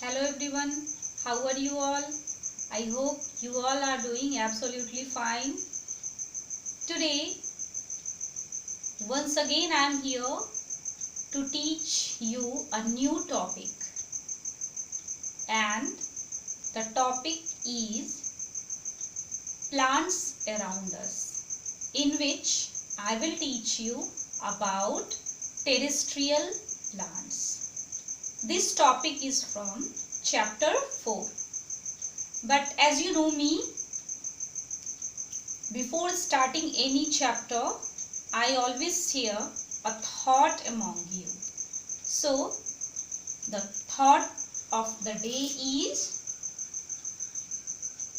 Hello everyone, how are you all? I hope you all are doing absolutely fine. Today, once again I am here to teach you a new topic, and the topic is plants around us, in which I will teach you about terrestrial plants. This topic is from chapter 4. But as you know me, before starting any chapter, I always share a thought among you. So, the thought of the day is,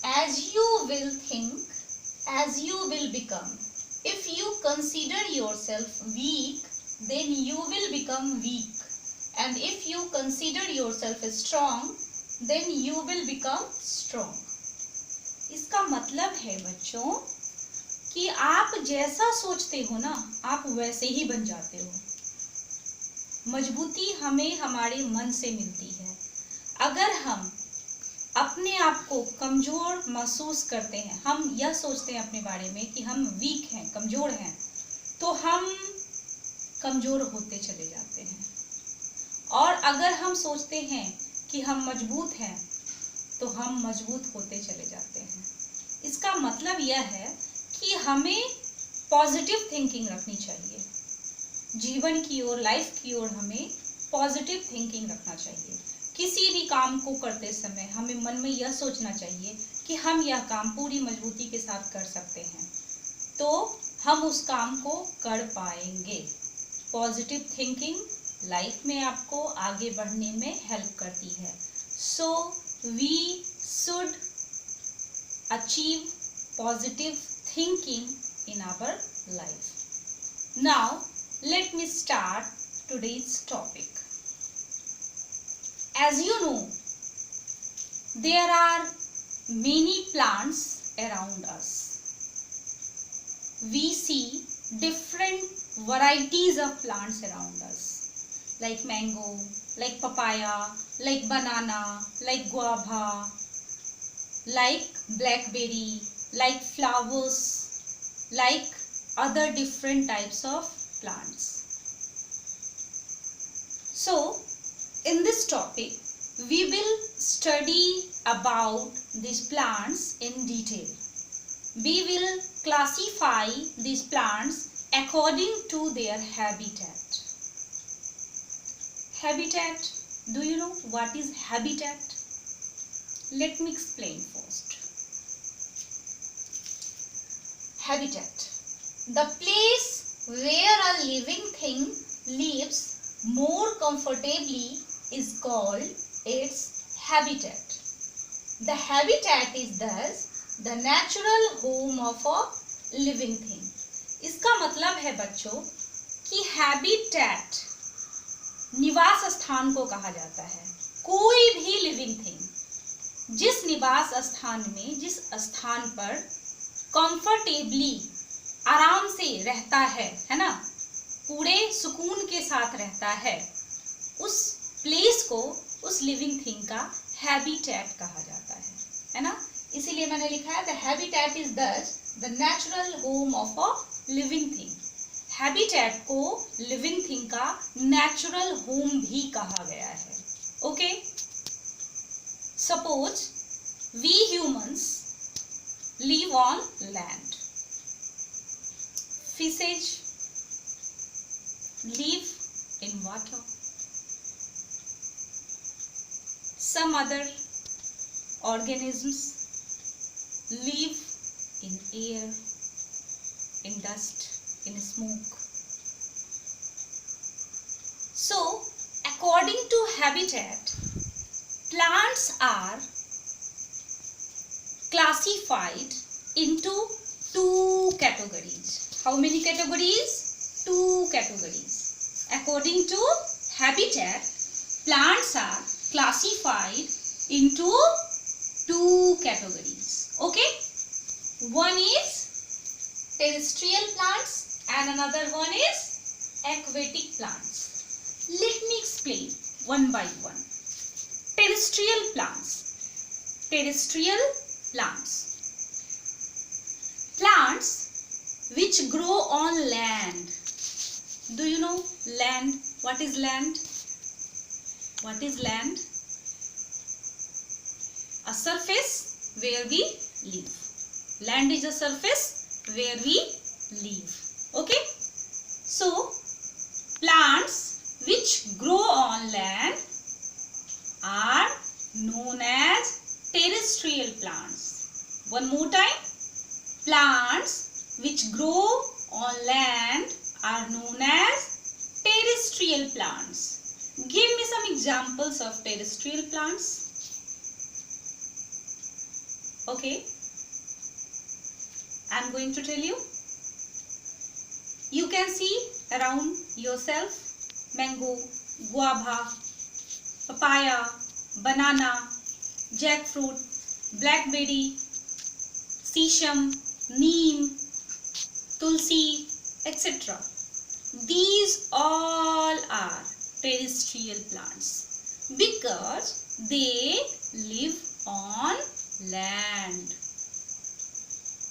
as you will think, as you will become. If you consider yourself weak, then you will become weak. And if you consider yourself strong, then you will become strong. इसका मतलब है बच्चों कि आप जैसा सोचते हो ना, आप वैसे ही बन जाते हो। मजबूती हमें हमारे मन से मिलती है। अगर हम अपने आप को कमजोर महसूस करते हैं, हम यह सोचते हैं अपने बारे में कि हम वीक हैं, कमजोर हैं, तो हम कमजोर होते चले जाते हैं। और अगर हम सोचते हैं कि हम मजबूत हैं, तो हम मजबूत होते चले जाते हैं। इसका मतलब यह है कि हमें पॉजिटिव थिंकिंग रखनी चाहिए। जीवन की ओर, लाइफ की ओर हमें पॉजिटिव थिंकिंग रखना चाहिए। किसी भी काम को करते समय हमें मन में यह सोचना चाहिए कि हम यह काम पूरी मजबूती के साथ कर सकते हैं, तो हम उस काम को कर पाएंगे। पॉजिटिव थिंकिंग लाइफ में आपको आगे बढ़ने में हेल्प करती है। So we should achieve positive thinking in our life. Now let me start today's topic. As you know, there are many plants around us. We see different varieties of plants around us, like mango, like papaya, like banana, like guava, like blackberry, like flowers, like other different types of plants. So, in this topic, we will study about these plants in detail. We will classify these plants according to their habitat. Habitat, do you know what is habitat? Let me explain first. Habitat, the place where a living thing lives more comfortably is called its habitat. The habitat is thus the natural home of a living thing. इसका मतलब है बच्चों कि habitat निवास स्थान को कहा जाता है। कोई भी लिविंग थिंग जिस निवास स्थान में, जिस स्थान पर कंफर्टेबली, आराम से रहता है ना, पूरे सुकून के साथ रहता है, उस प्लेस को, उस लिविंग थिंग का हैबिटेट कहा जाता है ना। इसीलिए मैंने लिखा है the habitat is thus the natural home of a living thing. Habitat को लिविंग थिंग का नेचुरल होम भी कहा गया है। Okay, suppose we humans live on land, fishes live in water, some other organisms live in air, in dust, in smoke. So, according to habitat, plants are classified into two categories. How many categories? Two categories. According to habitat, plants are classified into two categories. Okay? One is terrestrial plants and another one is aquatic plants. Let me explain one by one. terrestrial plants. Terrestrial plants. Plants which grow on land. Do you know land? What is land? What is land? A surface where we live. Land is a surface where we live. Okay? So, plants which grow on land are known as terrestrial plants. One more time. Plants which grow on land are known as terrestrial plants. Give me some examples of terrestrial plants. Okay, I am going to tell you. You can see around yourself mango, guava, papaya, banana, jackfruit, blackberry, sesame, neem, tulsi, etc. These all are terrestrial plants because they live on land.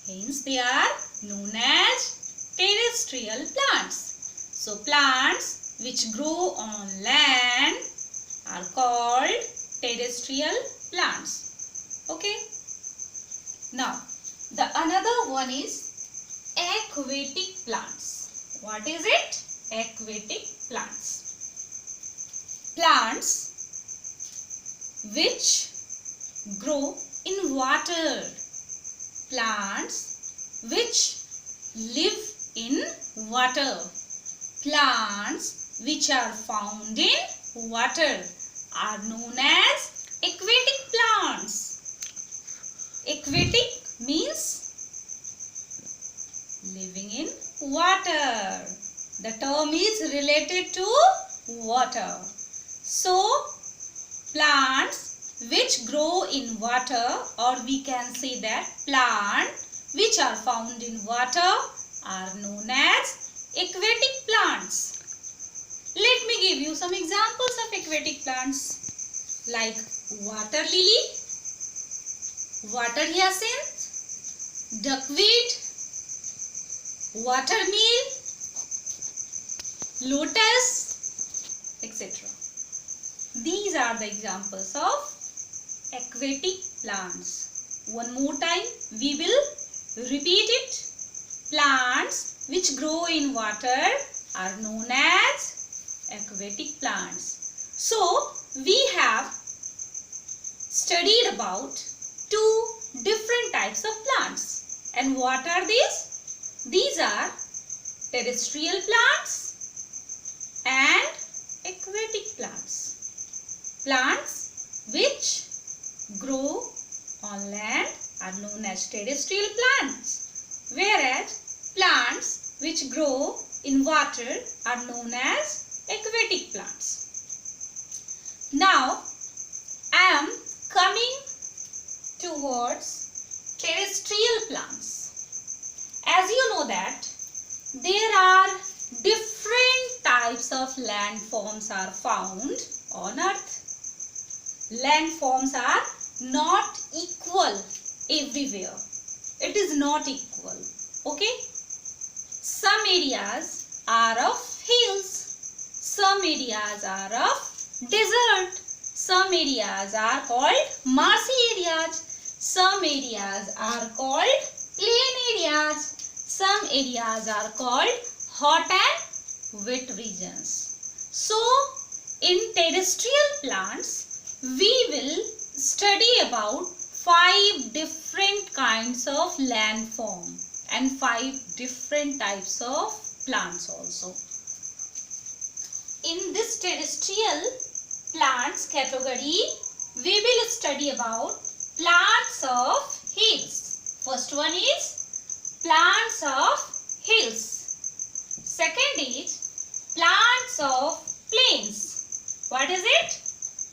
Hence they are known as terrestrial plants. So plants which grow on land are called terrestrial plants. Okay. Now the another one is aquatic plants. What is it? Aquatic plants. Plants which grow in water. Plants which live in water. Plants which are found in water are known as aquatic plants. Aquatic means living in water. The term is related to water. So, plants which grow in water, or we can say that plants which are found in water are known as aquatic plants. Let me give you some examples of aquatic plants like water lily, water hyacinth, duckweed, watermeal, lotus, etc. These are the examples of aquatic plants. One more time we will repeat it. Plants which grow in water are known as aquatic plants. So we have studied about two different types of plants. And what are these? These are terrestrial plants and aquatic plants. Plants which grow on land are known as terrestrial plants, whereas plants which grow in water are known as aquatic plants. Now, I am coming towards terrestrial plants. As you know that there are different types of landforms are found on earth. Landforms are not equal everywhere. It is not equal. Okay. Some areas are of hills. Some areas are of desert. Some areas are called marshy areas. Some areas are called plain areas. Some areas are called hot and wet regions. So, in terrestrial plants, we will study about 5 different kinds of landform and 5 different types of plants also. In this terrestrial plants category, we will study about plants of hills. First one is plants of hills. Second is plants of plains. What is it?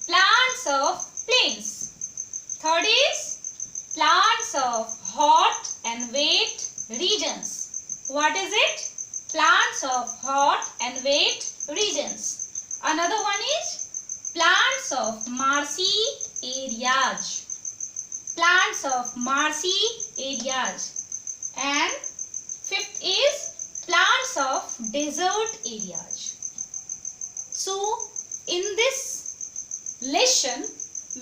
Plants of plains. Third is plants of hot and wet regions. What is it? Plants of hot and wet regions. Another one is plants of marshy areas. Plants of marshy areas. And fifth is plants of desert areas. So in this lesson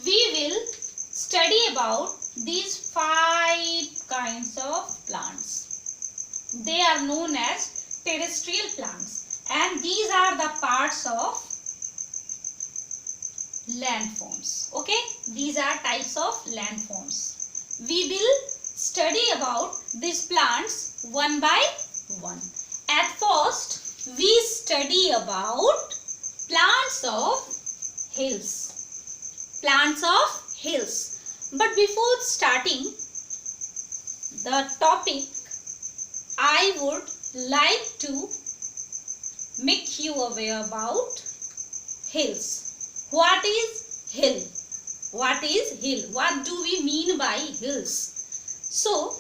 we will study about these 5 kinds of plants. They are known as terrestrial plants, and these are the parts of landforms. Okay, these are types of landforms. We will study about these plants one by one. At first we study about plants of hills. Plants of hills. But before starting the topic, I would like to make you aware about hills. What is hill? What is hill? What do we mean by hills? So,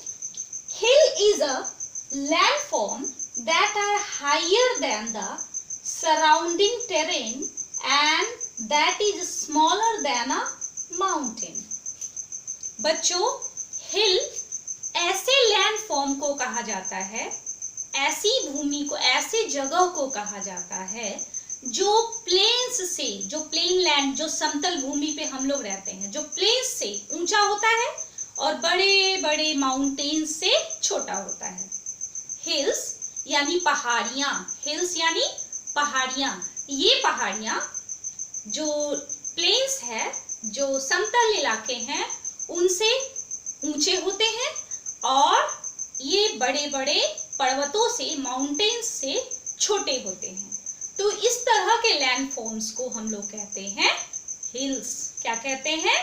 hill is a landform that are higher than the surrounding terrain and that is smaller than a mountain. बच्चों, हिल ऐसे landform को कहा जाता है, ऐसी भूमि को, ऐसे जगह को कहा जाता है जो प्लेन्स से, जो प्लेन लैंड, जो समतल भूमि पे हम लोग रहते हैं, जो प्लेन्स से ऊंचा होता है और बड़े बड़े माउंटेन्स से छोटा होता है. हिल्स यानी पहाड़ियां, हिल्स यानी पहाड़ियां. ये पहाड़ियां जो प्लेन्स है, जो समतल इलाके हैं, उनसे ऊंचे होते हैं और ये बड़े बड़े पर्वतों से, माउंटेन्स से छोटे होते हैं. तो इस तरह के लैंडफॉर्म्स को हम लोग कहते हैं हिल्स. क्या कहते हैं?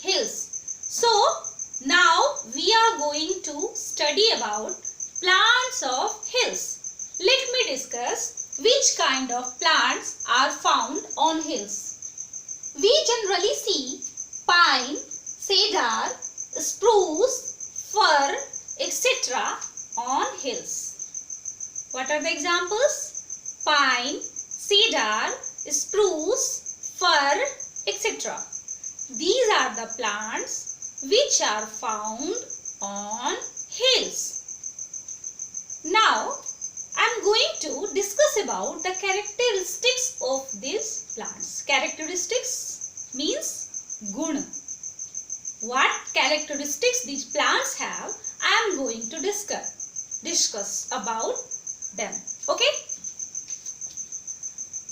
Hills. So now we are going to study about plants of hills. Let me discuss which kind of plants are found on hills. We generally see pine, cedar, spruce, fir, etc. on hills. What are the examples? Pine, cedar, spruce, fir, etc. These are the plants which are found on hills. Now I am going to discuss about the characteristics of these plants. Characteristics means gun. What characteristics these plants have, I am going to discuss about them. Okay?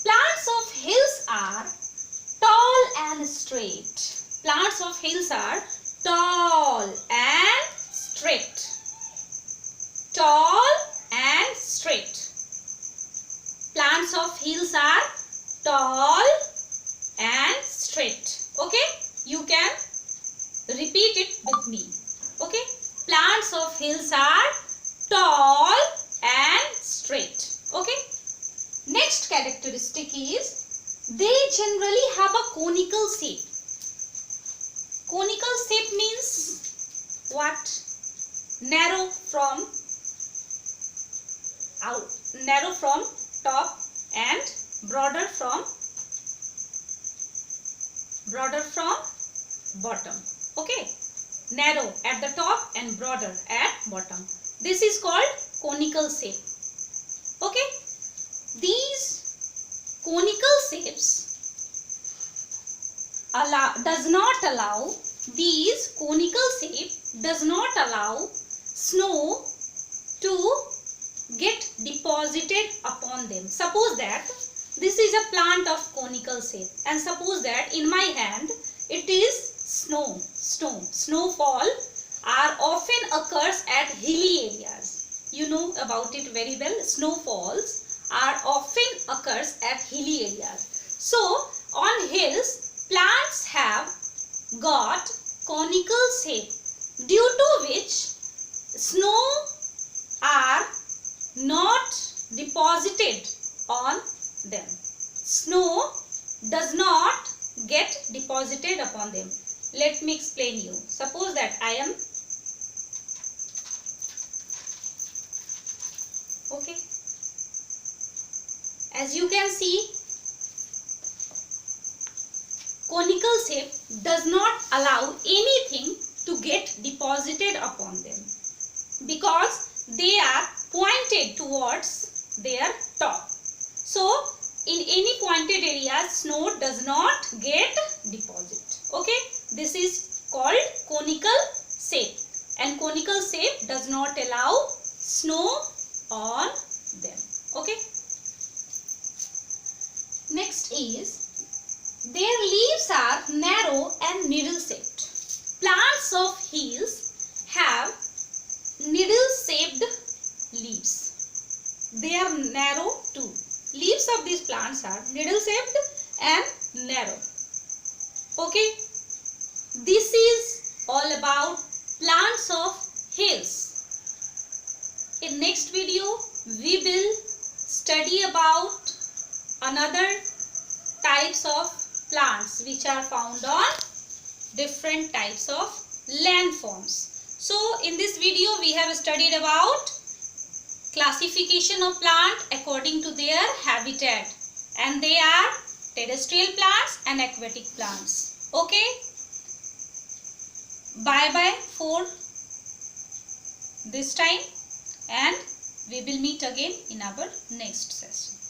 Plants of hills are tall and straight. Plants of hills are tall and straight. Tall and straight. Plants of hills are tall and straight. Okay? You can repeat it with me. Okay? Plants of hills are tall and straight. Okay? Next characteristic is they generally have a conical shape. Conical shape means what? Narrow from top and broader from bottom. Okay? Narrow at the top and broader at bottom. This is called conical shape. Okay? These conical shapes does not allow snow to get deposited upon them. Suppose that this is a plant of conical shape and suppose that in my hand it is snow. Snowfall are often occurs at hilly areas. You know about it very well. Snowfalls are often occurs at hilly areas. So on hills, plants have got conical shape due to which snow are not deposited on them. Snow does not get deposited upon them. Let me explain you. Suppose that I am okay. As you can see, conical shape does not allow anything to get deposited upon them because they are pointed towards their top. So in any pointed area, snow does not get deposited. Okay, this is called conical shape, and conical shape does not allow snow on them. Okay, next is their leaves are narrow and needle shaped. Plants of hills have needle shaped leaves. They are narrow too. Leaves of these plants are needle shaped and narrow. Okay, this is all about plants of hills. In next video we will study about another types of plants which are found on different types of landforms. So in this video we have studied about classification of plant according to their habitat, and they are terrestrial plants and aquatic plants. Okay, bye bye for this time, and we will meet again in our next session.